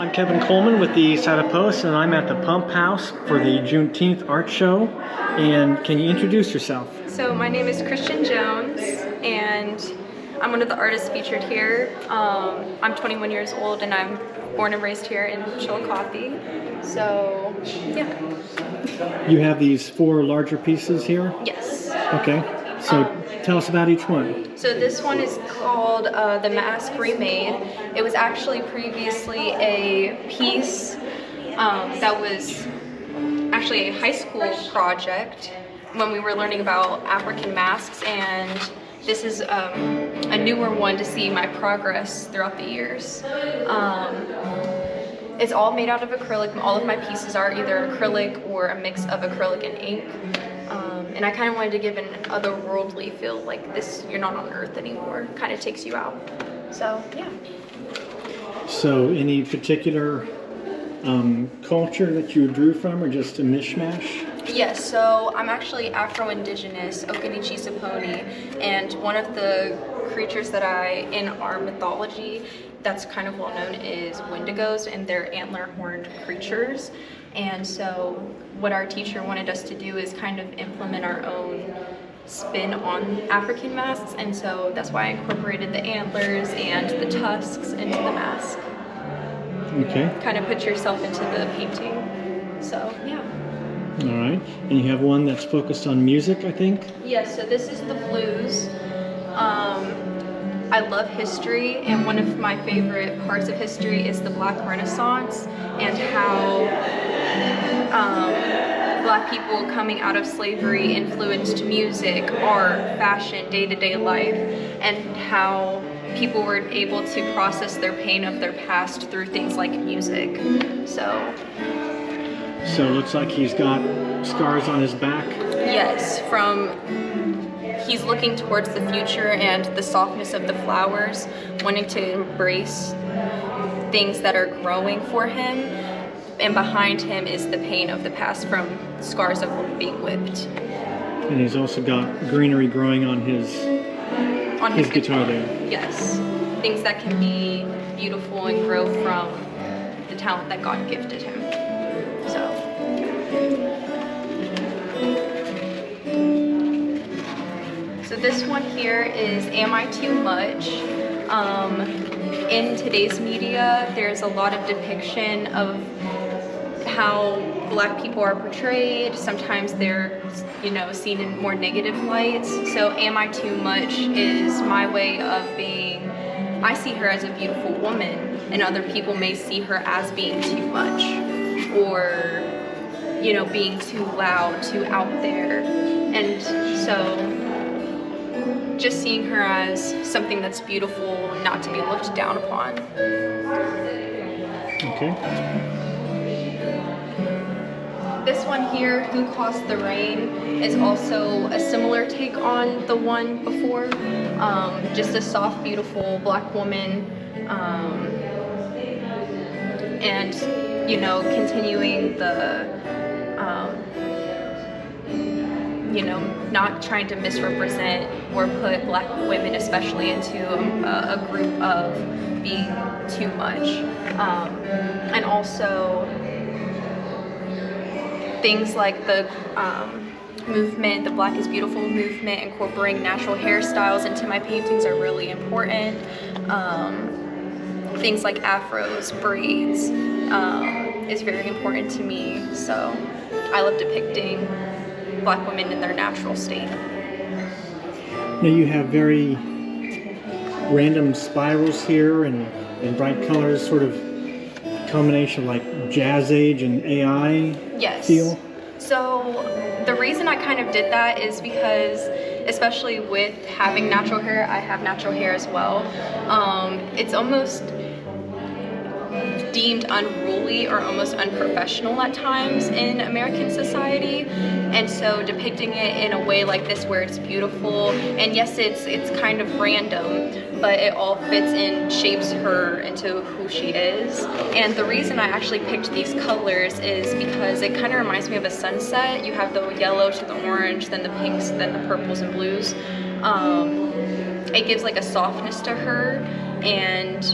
I'm Kevin Coleman with the Eastside Post, and I'm at the Pump House for the Juneteenth art show. And can you introduce yourself? So my name is Krystian Jones, and I'm one of the artists featured here. I'm 21 years old, and I'm born and raised here in Chillicothe. So, yeah. You have these 4 larger pieces here? Yes. Okay. So tell us about each one. So this one is called The Mask Remade. It was actually previously a piece that was actually a high school project when we were learning about African masks, and this is a newer one to see my progress throughout the years. It's all made out of acrylic. All of my pieces are either acrylic or a mix of acrylic and ink. And I kind of wanted to give an otherworldly feel, like this, you're not on Earth anymore. Kind of takes you out. So, yeah. So, any particular culture that you drew from, or just a mishmash? Yes, so I'm actually Afro-Indigenous, Okinachi-Saponi, and one of the creatures that in our mythology that's kind of well known is Wendigos, and they're antler-horned creatures. And so what our teacher wanted us to do is kind of implement our own spin on African masks, and so that's why I incorporated the antlers and the tusks into the mask. Okay. Kind of put yourself into the painting. So, yeah. All right. And you have one that's focused on music, I think? Yes, so this is the blues. I love history, and one of my favorite parts of history is the Black Renaissance and how Black people coming out of slavery influenced music, art, fashion, day-to-day life, and how people were able to process their pain of their past through things like music. So it looks like he's got scars on his back? Yes, he's looking towards the future and the softness of the flowers, wanting to embrace things that are growing for him, and behind him is the pain of the past from scars of being whipped. And he's also got greenery growing on his guitar there. Yes, things that can be beautiful and grow from the talent that God gifted him. So this one here is Am I Too Much? In today's media, there's a lot of depiction of how Black people are portrayed. Sometimes they're, seen in more negative lights. So Am I Too Much is my way of being, I see her as a beautiful woman, and other people may see her as being too much, or, being too loud, too out there. And so just seeing her as something that's beautiful, not to be looked down upon. Okay. This one here, Who Caused the Rain, is also a similar take on the one before. Just a soft, beautiful Black woman, and continuing the not trying to misrepresent or put Black women especially into a group of being too much. And also things like the movement, the Black is Beautiful movement, incorporating natural hairstyles into my paintings are really important. Things like afros, braids is very important to me. So I love depicting Black women in their natural state. Now you have very random spirals here and bright colors, sort of combination like Jazz Age and AI feel. So the reason I kind of did that is because, especially with having natural hair, I have natural hair as well. It's almost deemed unruly or almost unprofessional at times in American society, and so depicting it in a way like this where it's beautiful, and yes, it's kind of random, but it all fits and shapes her into who she is. And the reason I actually picked these colors is because it kind of reminds me of a sunset. You have the yellow to the orange, then the pinks, then the purples and blues. It gives like a softness to her, And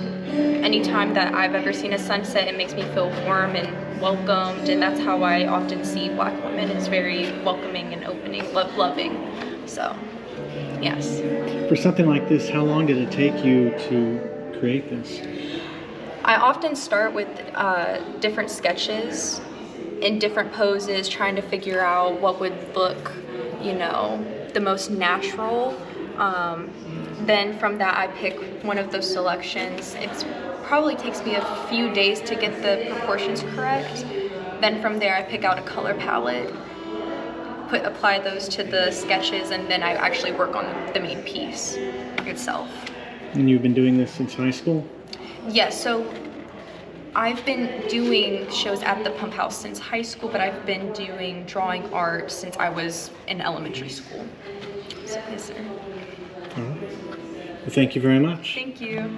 anytime that I've ever seen a sunset, it makes me feel warm and welcomed, and that's how I often see Black women, is very welcoming and opening, loving. So, yes. For something like this, how long did it take you to create this? I often start with different sketches in different poses, trying to figure out what would look, the most natural. Then from that, I pick one of those selections. It probably takes me a few days to get the proportions correct. Then from there, I pick out a color palette, apply those to the sketches, and then I actually work on the main piece itself. And you've been doing this since high school? Yes, so I've been doing shows at the Pump House since high school, but I've been doing drawing art since I was in elementary school. So, yes, sir. All right. Well, thank you very much. Thank you.